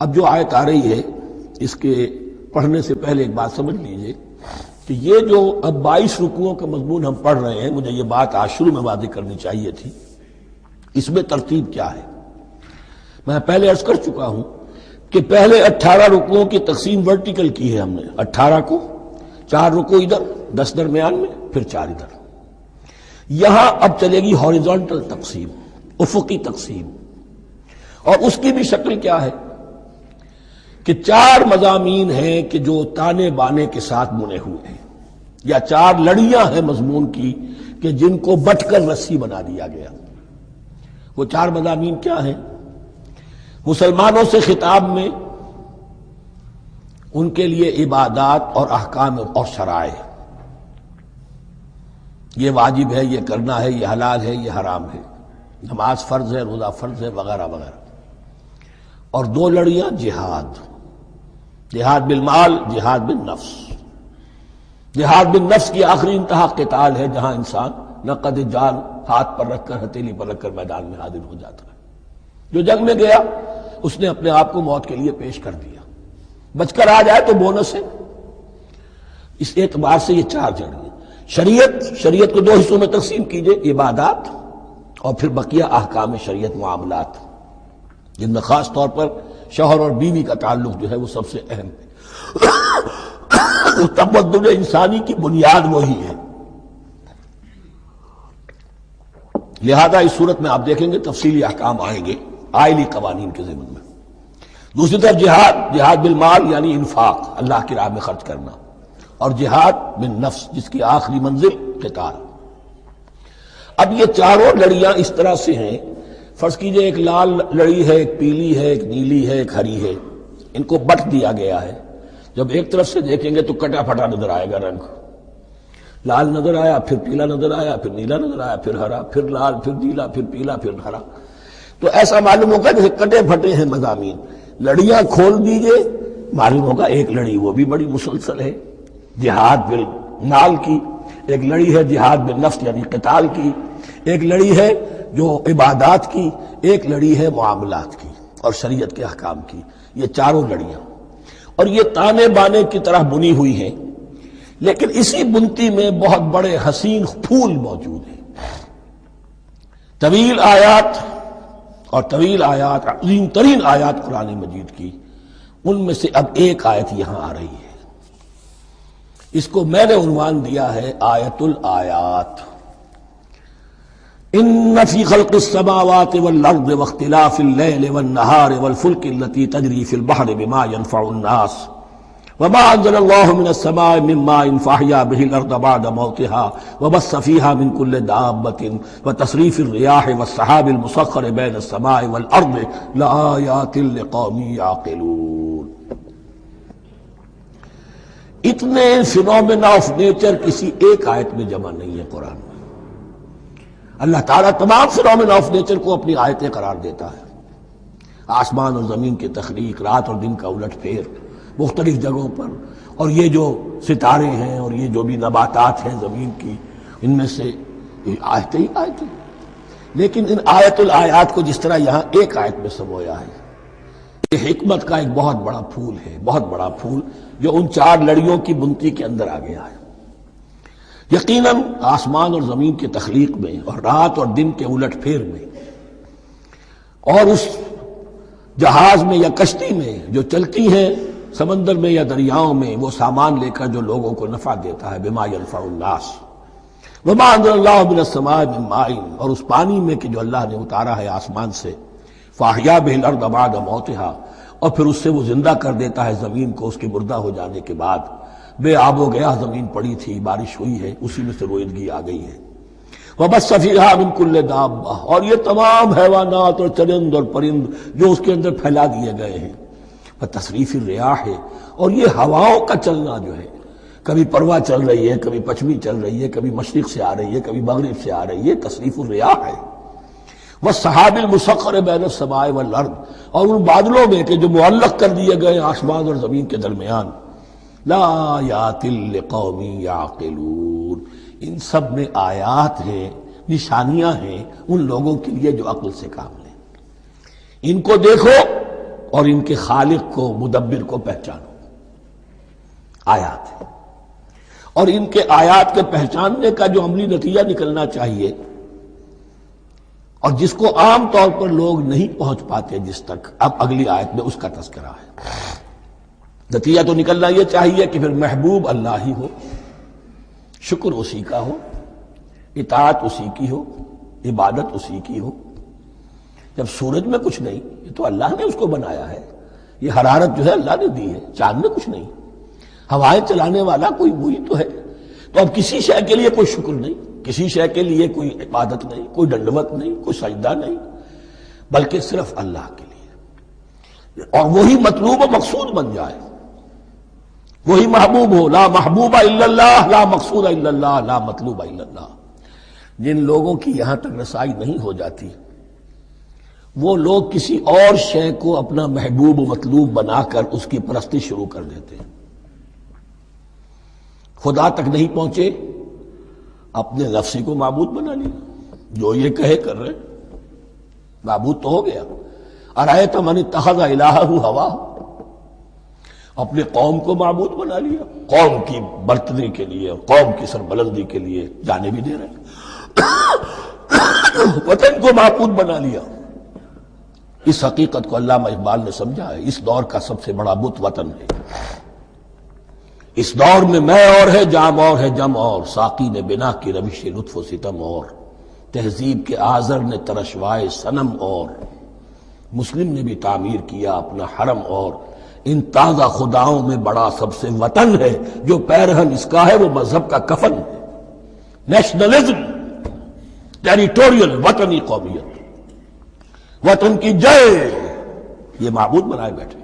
اب جو آیت آ رہی ہے اس کے پڑھنے سے پہلے ایک بات سمجھ لیجئے کہ یہ جو اب 22 رکوعوں کا مضمون ہم پڑھ رہے ہیں، مجھے یہ بات آج شروع میں واضح کرنی چاہیے تھی، اس میں ترتیب کیا ہے۔ میں پہلے عرض کر چکا ہوں کہ پہلے 18 رکوعوں کی تقسیم ورٹیکل کی ہے ہم نے، 18 کو 4 رکوع ادھر، 10 درمیان میں، پھر 4 ادھر۔ یہاں اب چلے گی ہاریزونٹل تقسیم، افقی تقسیم، اور اس کی بھی شکل کیا ہے کہ 4 مضامین ہیں کہ جو تانے بانے کے ساتھ بنے ہوئے ہیں، یا 4 لڑیاں ہیں مضمون کی کہ جن کو بٹ کر رسی بنا دیا گیا۔ وہ 4 مضامین کیا ہیں؟ مسلمانوں سے خطاب میں ان کے لیے عبادات اور احکام اور شرائع، یہ واجب ہے، یہ کرنا ہے، یہ حلال ہے، یہ حرام ہے، نماز فرض ہے، روزہ فرض ہے، وغیرہ وغیرہ۔ اور 2 لڑیاں جہاد، جہاد بالمال، جہاد بالنفس۔ جہاد بالنفس کی آخری انتہا قتال ہے، جہاں انسان نقد جان ہاتھ پر رکھ کر، ہتھیلی پر رکھ کر میدان میں حاضر ہو جاتا ہے۔ جو جنگ میں گیا اس نے اپنے آپ کو موت کے لیے پیش کر دیا، بچ کر آ جائے تو بونس ہے۔ اس اعتبار سے یہ 4 جڑیں۔ شریعت کو 2 حصوں میں تقسیم کیجئے، عبادات اور پھر بقیہ احکام شریعت، معاملات، جن میں خاص طور پر شوہر اور بیوی کا تعلق جو ہے وہ سب سے اہم ہے۔ تمدن انسانی کی بنیاد وہی ہے، لہذا اس صورت میں آپ دیکھیں گے تفصیلی احکام آئیں گے آئلی قوانین کے ضمن میں۔ دوسری طرف جہاد بالمال یعنی انفاق، اللہ کی راہ میں خرچ کرنا، اور جہاد بالنفس جس کی آخری منزل قتال۔ اب یہ 4 لڑیاں اس طرح سے ہیں، فرض کیجئے ایک لال لڑی ہے، ایک پیلی ہے، ایک نیلی ہے، ایک ہری ہے، ان کو بٹ دیا گیا ہے۔ جب ایک طرف سے دیکھیں گے تو کٹا پھٹا نظر آئے گا، رنگ لال نظر آیا، پھر پیلا نظر آیا، پھر نیلا نظر آیا، پھر ہرا، پھر لال، پھر نیلا، پھر پیلا، پھر ہرا۔ تو ایسا معلوم ہوگا جیسے کٹے پھٹے ہیں مضامین۔ لڑیاں کھول دیجئے، معلوم ہوگا ایک لڑی وہ بھی بڑی مسلسل ہے، جہاد بالمال کی، ایک لڑی ہے جہاد بالنفس یعنی قتال کی، ایک لڑی ہے جو عبادات کی، ایک لڑی ہے معاملات کی اور شریعت کے احکام کی۔ یہ 4 لڑیاں، اور یہ تانے بانے کی طرح بنی ہوئی ہیں، لیکن اسی بنتی میں بہت بڑے حسین پھول موجود ہیں۔ طویل آیات اور طویل آیات، عظیم ترین آیات قرآن مجید کی، ان میں سے اب ایک آیت یہاں آ رہی ہے۔ اس کو میں نے عنوان دیا ہے آیت الآیات۔ ان فی خلق السماوات والارض واختلاف اللیل والنہار والفلک التي تجری فی البحر بما ينفع الناس وما انزل الله من السماء من ماء فاحیا به الارض بعد موتها وبث فيها من كل دابة وتصريف الرياح والسحاب المسخر بين السماء والارض لآیات لقوم یعقلون۔ اتنے فینومینا آف نیچر کسی ایک آیت میں جمع نہیں ہے قرآن میں۔ اللہ تعالیٰ تمام فینومینا آف نیچر کو اپنی آیتیں قرار دیتا ہے۔ آسمان اور زمین کی تخلیق، رات اور دن کا الٹ پھیر مختلف جگہوں پر، اور یہ جو ستارے ہیں اور یہ جو بھی نباتات ہیں زمین کی، ان میں سے آیتیں ہی آیتیں۔ لیکن ان آیت الآیات کو جس طرح یہاں ایک آیت میں سمویا ہے، یہ حکمت کا ایک بہت بڑا پھول ہے، بہت بڑا پھول جو ان 4 لڑیوں کی بنتی کے اندر آ گیا ہے۔ یقیناً آسمان اور زمین کی تخلیق میں اور رات اور دن کے الٹ پھیر میں، اور اس جہاز میں یا کشتی میں جو چلتی ہیں سمندر میں یا دریاؤں میں، وہ سامان لے کر جو لوگوں کو نفع دیتا ہے، بما ينفع الناس وما انزل اللہ من السماء من ماء، اور اس پانی میں کہ جو اللہ نے اتارا ہے آسمان سے، فاحیا به الارض بعد موتها، اور پھر اس سے وہ زندہ کر دیتا ہے زمین کو اس کے مردہ ہو جانے کے بعد۔ بے آب و گیا زمین پڑی تھی، بارش ہوئی ہے، اسی میں سے روئیدگی آ گئی ہے۔ وبث فیہا من کل دابہ، اور یہ تمام حیوانات اور چرند اور پرند جو اس کے اندر پھیلا دیے گئے ہیں۔ تصریف الریاح ہے، اور یہ ہواؤں کا چلنا جو ہے، کبھی پروا چل رہی ہے، کبھی پچھمی چل رہی ہے، کبھی مشرق سے آ رہی ہے، کبھی مغرب سے آ رہی ہے، تصریف الریاح ہے۔ والسحاب المسخر بین السماء والارض، اور ان بادلوں میں کہ جو معلق کر دیے گئے آسمان اور زمین کے درمیان۔ لآیات لقوم یعقلون، ان سب میں آیات ہیں، نشانیاں ہیں ان لوگوں کے لیے جو عقل سے کام لیں۔ ان کو دیکھو اور ان کے خالق کو، مدبر کو پہچانو۔ آیات ہے، اور ان کے آیات کے پہچاننے کا جو عملی نتیجہ نکلنا چاہیے، اور جس کو عام طور پر لوگ نہیں پہنچ پاتے جس تک، اب اگلی آیت میں اس کا تذکرہ ہے۔ نتیجہ تو نکلنا یہ چاہیے کہ پھر محبوب اللہ ہی ہو، شکر اسی کا ہو، اطاعت اسی کی ہو، عبادت اسی کی ہو۔ جب سورج میں کچھ نہیں، یہ تو اللہ نے اس کو بنایا ہے، یہ حرارت جو ہے اللہ نے دی ہے، چاند میں کچھ نہیں، ہوائیں چلانے والا کوئی وہی تو ہے۔ تو اب کسی شے کے لیے کوئی شکر نہیں، کسی شے کے لیے کوئی عبادت نہیں، کوئی ڈنڈوت نہیں، کوئی سجدہ نہیں، بلکہ صرف اللہ کے لیے، اور وہی مطلوب و مقصود بن جائے، وہی محبوب ہو۔ لا محبوب الا اللہ، لا مقصود الا اللہ، لا مطلوب الا اللہ۔ جن لوگوں کی یہاں تک رسائی نہیں ہو جاتی، وہ لوگ کسی اور شے کو اپنا محبوب و مطلوب بنا کر اس کی پرستی شروع کر دیتے ہیں۔ خدا تک نہیں پہنچے، اپنے نفسی کو معبود بنا لیا، جو یہ کہے کر رہے، معبود تو ہو گیا۔ ارأیت من اتخذ الہہ ہواہ، اپنے قوم کو معبود بنا لیا، قوم کی برتری کے لیے، قوم کی سربلندی کے لیے جانے بھی دے رہے، وطن کو معبود بنا لیا۔ اس حقیقت کو علامہ اقبال نے سمجھا ہے، اس دور کا سب سے بڑا بت وطن ہے۔ اس دور میں میں اور ہے، جام اور ہے، جم اور، ساقی نے بنا کی روش لطف و ستم اور، تہذیب کے آزر نے ترشوائے صنم اور، مسلم نے بھی تعمیر کیا اپنا حرم اور، ان تازہ خداؤں میں بڑا سب سے وطن ہے، جو پیرہن اس کا ہے وہ مذہب کا کفن ہے۔ نیشنلزم، ٹیریٹوریل، وطنی قومیت، وطن کی جے، یہ معبود بنائے بیٹھے۔